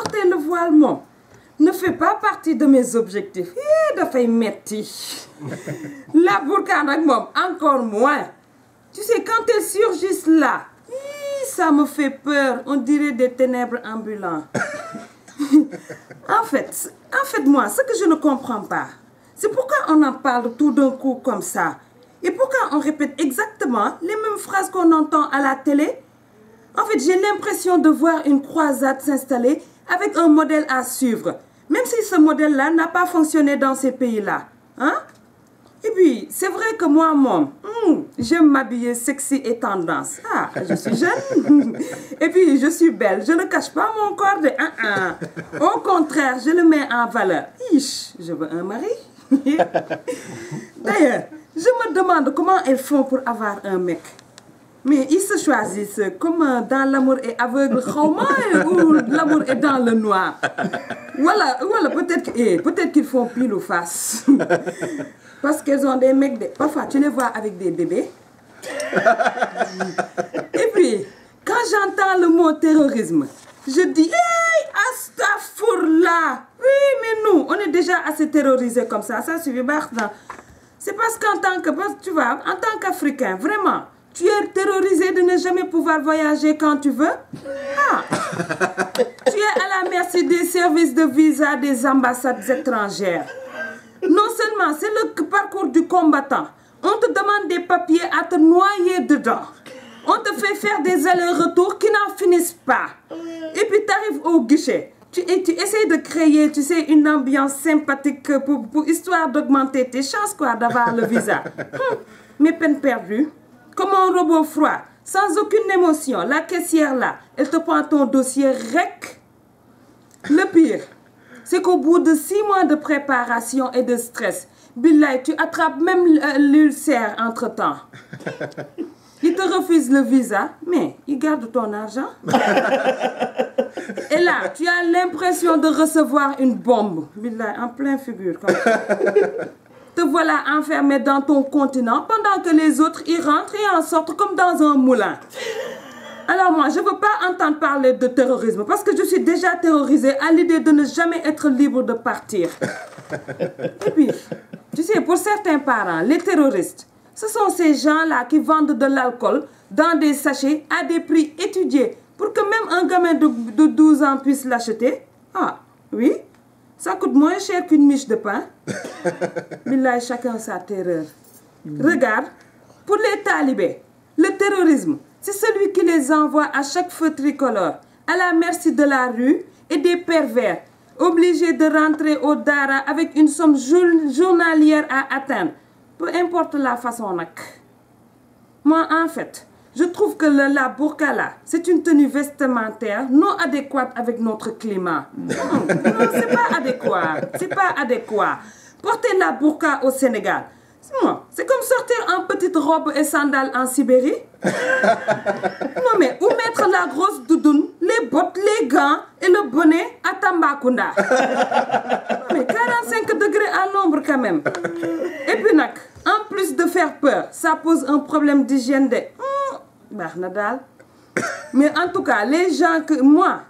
porter le voile, moom, ne fait pas partie de mes objectifs. Dafay metti. La burqa nag moom, encore moins. Tu sais, quand elles surgissent là, ça me fait peur. On dirait des ténèbres ambulants. En fait, moi, ce que je ne comprends pas, c'est pourquoi on en parle tout d'un coup comme ça. Et pourquoi on répète exactement les mêmes phrases qu'on entend à la télé. En fait, j'ai l'impression de voir une croisade s'installer avec un modèle à suivre. Même si ce modèle-là n'a pas fonctionné dans ces pays-là. Hein? Et puis, c'est vrai que moi, j'aime m'habiller sexy et tendance. Ah, je suis jeune. Et puis, je suis belle. Je ne cache pas mon corps de... Au contraire, je le mets en valeur. Je veux un mari. D'ailleurs, je me demande comment elles font pour avoir un mec. Mais ils se choisissent comme dans l'amour est aveugle, ou l'amour est dans le noir. Voilà, peut-être qu'ils font pile ou face. Parce qu'elles ont des mecs, parfois tu les vois avec des bébés. Et puis, quand j'entends le mot terrorisme, je dis, hey, astaghfirullah. Oui, mais nous, on est déjà assez terrorisés comme ça suffit. C'est parce qu'en tant que, tu vois, en tant qu'Africain, vraiment, tu es terrorisé de ne jamais pouvoir voyager quand tu veux. Tu es à la merci des services de visa des ambassades étrangères. Non seulement c'est le parcours du combattant, on te demande des papiers à te noyer dedans. On te fait faire des allers-retours qui n'en finissent pas. Et puis tu arrives au guichet. Tu essaies de créer, tu sais, une ambiance sympathique pour histoire d'augmenter tes chances d'avoir le visa. Mais peine perdue. Comme un robot froid, sans aucune émotion, la caissière là, elle te prend ton dossier rec. Le pire, c'est qu'au bout de 6 mois de préparation et de stress, billahi, tu attrapes même l'ulcère entre-temps. Ils te refusent le visa, mais ils gardent ton argent. Et là, tu as l'impression de recevoir une bombe, billahi, en pleine figure. Comme ça. Te voilà enfermé dans ton continent pendant que les autres y rentrent et en sortent comme dans un moulin. Alors moi, je ne veux pas entendre parler de terrorisme parce que je suis déjà terrorisée à l'idée de ne jamais être libre de partir. Et puis, tu sais, pour certains parents, les terroristes, ce sont ces gens-là qui vendent de l'alcool dans des sachets à des prix étudiés pour que même un gamin de 12 ans puisse l'acheter. Ah, oui, ça coûte moins cher qu'une miche de pain. Billahi, chacun sa terreur. Regarde, pour les talibés, le terrorisme, c'est celui qui les envoie à chaque feu tricolore, à la merci de la rue et des pervers, obligés de rentrer au Dara avec une somme journalière à atteindre, peu importe la façon. Moi, en fait, je trouve que la burqa là, c'est une tenue vestimentaire non adéquate avec notre climat. Non, c'est pas adéquat. C'est pas adéquat. Porter la burqa au Sénégal, c'est comme sortir en petite robe et sandales en Sibérie. Non mais, où mettre la grosse doudoune, les bottes, les gants et le bonnet à Tambacounda. Non mais 45 degrés à l'ombre quand même. Et puis en plus de faire peur, ça pose un problème d'hygiène de... Mais en tout cas, les gens que... Moi,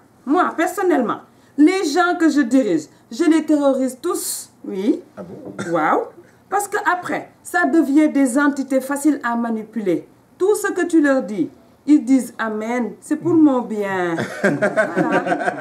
personnellement, les gens que je dirige, je les terrorise tous. Oui. Ah bon? Waouh. Parce qu'après, ça devient des entités faciles à manipuler. Tout ce que tu leur dis, ils disent Amen, c'est pour mon bien. Voilà.